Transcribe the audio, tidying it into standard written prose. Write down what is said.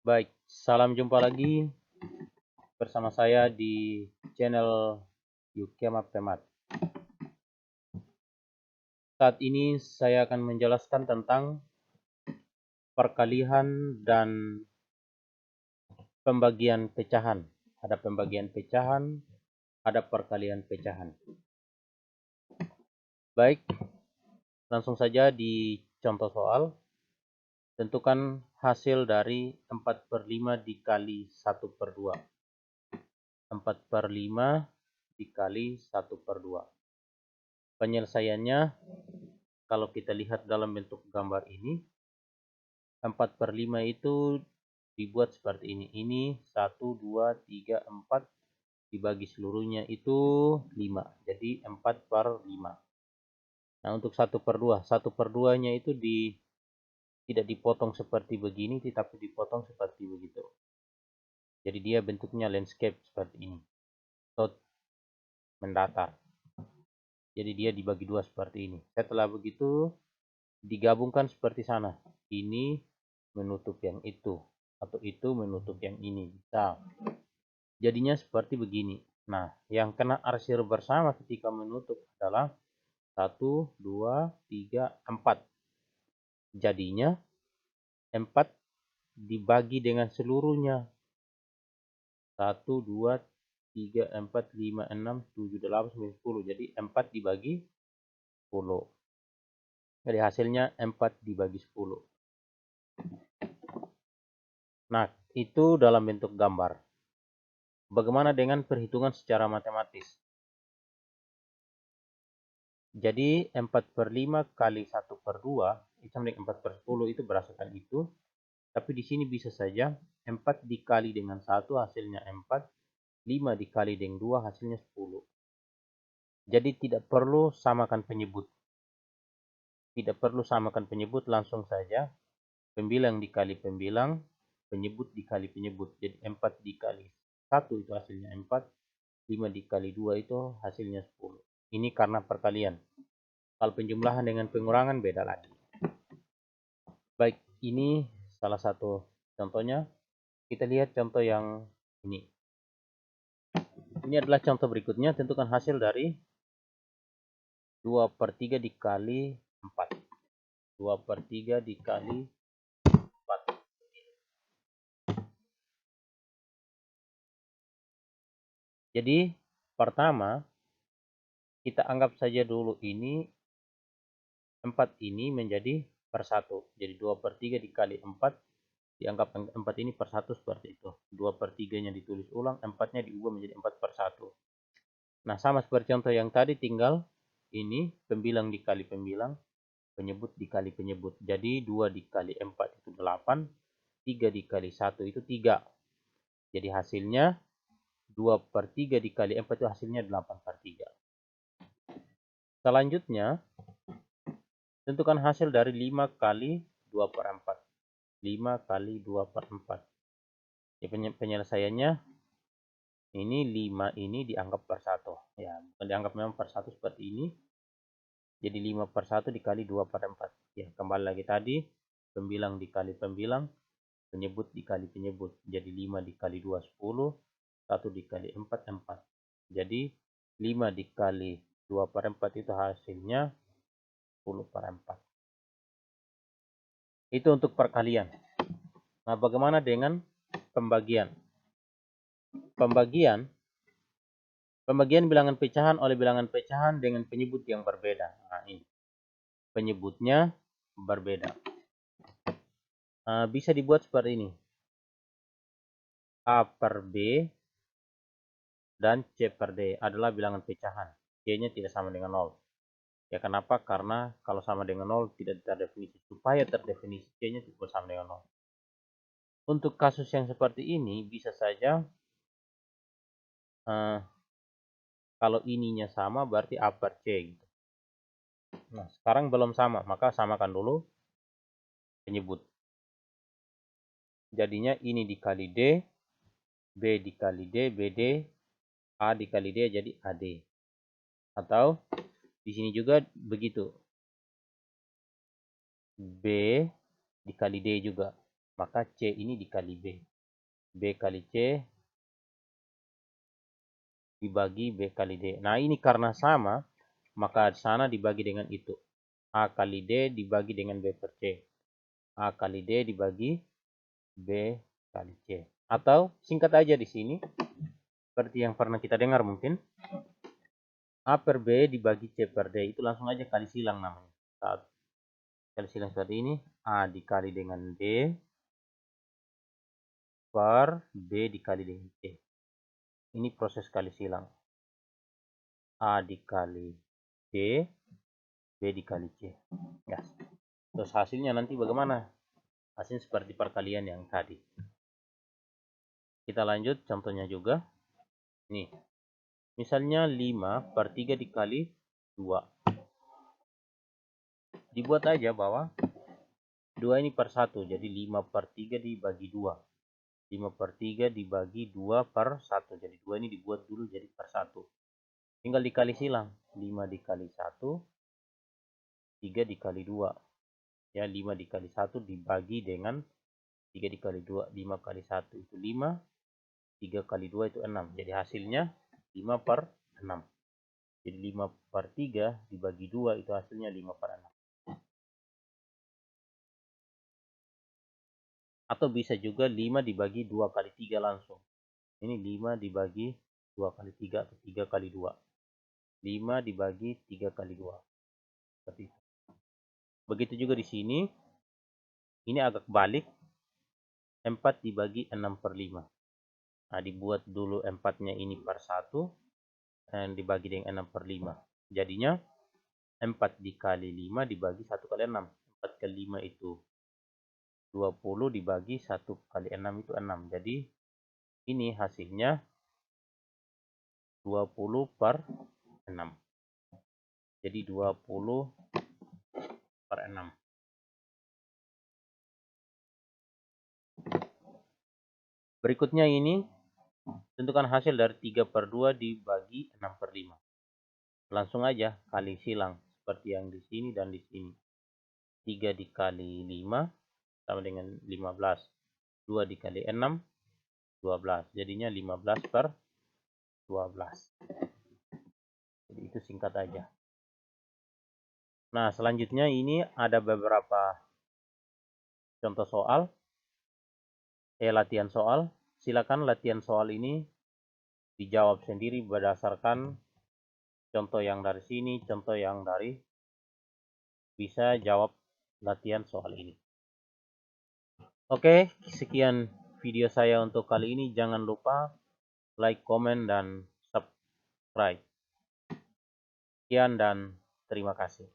Baik, salam jumpa lagi bersama saya di channel Yukema Pemat. Saat ini saya akan menjelaskan tentang perkalian dan pembagian pecahan. Ada pembagian pecahan, ada perkalian pecahan. Baik, langsung saja di contoh soal. Tentukan hasil dari 4/5 dikali 1/2. 4/5 dikali 1/2. Penyelesaiannya, kalau kita lihat dalam bentuk gambar ini, 4/5 itu dibuat seperti ini. Ini 1, 2, 3, 4 dibagi seluruhnya itu 5. Jadi 4/5. Nah, untuk 1/2. 1/2-nya itu tidak dipotong seperti begini, tetapi dipotong seperti begitu. Jadi dia bentuknya landscape seperti ini. Atau mendatar. Jadi dia dibagi dua seperti ini. Setelah begitu digabungkan seperti sana. Ini menutup yang itu. Atau itu menutup yang ini. Bisa. Jadinya seperti begini. Nah, yang kena arsir bersama ketika menutup adalah 1, 2, 3, 4. Jadinya 4 dibagi dengan seluruhnya. 1, 2, 3, 4, 5, 6, 7, 8, 9, 10. Jadi 4 dibagi 10. Jadi hasilnya 4 dibagi 10. Nah, itu dalam bentuk gambar. Bagaimana dengan perhitungan secara matematis? Jadi 4/5 kali 1/2 itu sama dengan 4/10 itu berdasarkan itu. Tapi di sini bisa saja 4 dikali dengan 1 hasilnya 4, 5 dikali dengan 2 hasilnya 10. Jadi tidak perlu samakan penyebut. Tidak perlu samakan penyebut, langsung saja pembilang dikali pembilang, penyebut dikali penyebut. Jadi 4 dikali 1 itu hasilnya 4, 5 dikali 2 itu hasilnya 10. Ini karena perkalian. Kalau penjumlahan dengan pengurangan beda lagi. Baik, ini salah satu contohnya. Kita lihat contoh yang ini. Ini adalah contoh berikutnya. Tentukan hasil dari 2/3 dikali 4. 2/3 dikali 4. Jadi, pertama, kita anggap saja dulu ini 4 ini menjadi per 1. Jadi 2/3 dikali 4, dianggap 4 ini per 1 seperti itu. 2/3-nya ditulis ulang, 4-nya diubah menjadi 4/1. Nah, sama seperti contoh yang tadi, tinggal ini pembilang dikali pembilang, penyebut dikali penyebut. Jadi 2 dikali 4 itu 8, 3 dikali 1 itu 3. Jadi hasilnya 2/3 dikali 4 itu hasilnya 8/3. Selanjutnya, tentukan hasil dari 5 kali 2/4. 5 kali 2/4. Penyelesaiannya, ini 5 ini dianggap per 1. Ya, bukan dianggap memang per 1 seperti ini. Jadi 5/1 dikali 2/4. Ya, kembali lagi tadi, pembilang dikali pembilang, penyebut dikali penyebut. Jadi 5 dikali 2, 10. 1 dikali 4, 4. Jadi 5 dikali 2/4 itu hasilnya 10/4. Itu untuk perkalian. Nah, bagaimana dengan pembagian? Pembagian bilangan pecahan oleh bilangan pecahan dengan penyebut yang berbeda. Nah, ini. Penyebutnya berbeda. Bisa dibuat seperti ini. A per B dan C per D adalah bilangan pecahan. C-nya tidak sama dengan 0. Ya, kenapa? Karena kalau sama dengan 0 tidak terdefinisi. Supaya terdefinisi, C-nya tidak sama dengan 0. Untuk kasus yang seperti ini, bisa saja kalau ininya sama berarti A per C. Gitu. Nah, sekarang belum sama, maka samakan dulu penyebut. Jadinya ini dikali D, B dikali D, BD, A dikali D jadi AD. Atau di sini juga begitu. B dikali D juga. maka C ini dikali B. B kali C dibagi B kali D. Nah, ini karena sama, maka sana dibagi dengan itu. A kali D dibagi dengan B per C. A kali D dibagi B kali C. Atau singkat aja di sini, seperti yang pernah kita dengar mungkin. A per B dibagi C per D. Itu langsung aja kali silang namanya. Saat kali silang seperti ini, A dikali dengan D per B dikali dengan C. Ini proses kali silang. A dikali D, B dikali C. Ya. Terus hasilnya nanti bagaimana? Hasilnya seperti perkalian yang tadi. Kita lanjut contohnya juga. Nih. Misalnya 5 per 3 dikali 2. Dibuat aja bahwa 2 ini per 1. Jadi 5 per 3 dibagi 2. 5 per 3 dibagi 2 per 1. Jadi 2 ini dibuat dulu jadi per 1. Tinggal dikali silang. 5 dikali 1. 3 dikali 2. Ya, 5 dikali 1 dibagi dengan 3 dikali 2. 5 kali 1 itu 5. 3 kali 2 itu 6. Jadi hasilnya 5 per 6. Jadi 5 per 3 dibagi 2 itu hasilnya 5 per 6. Atau bisa juga 5 dibagi 2 kali 3 langsung. Ini 5 dibagi 2 kali 3 atau 3 kali 2. 5 dibagi 3 kali 2. Seperti itu. Begitu juga di sini. Ini agak balik. 4 dibagi 6 per 5. Nah, dibuat dulu 4-nya ini per 1. Dan dibagi dengan 6 per 5. Jadinya 4 dikali 5 dibagi 1 kali 6. 4 kali 5 itu 20 dibagi 1 kali 6 itu 6. Jadi ini hasilnya 20 per 6. Jadi 20 per 6. Berikutnya ini, tentukan hasil dari 3 per 2 dibagi 6 per 5. Langsung aja kali silang, seperti yang di sini dan di sini. 3 dikali 5 sama dengan 15. 2 dikali 6, 12. Jadinya 15 per 12. Jadi itu singkat aja. Nah, selanjutnya ini ada beberapa contoh soal. Latihan soal. Silakan latihan soal ini dijawab sendiri berdasarkan contoh yang dari sini, contoh yang dari bisa jawab latihan soal ini. Oke, sekian video saya untuk kali ini. Jangan lupa like, komen, dan subscribe. Sekian dan terima kasih.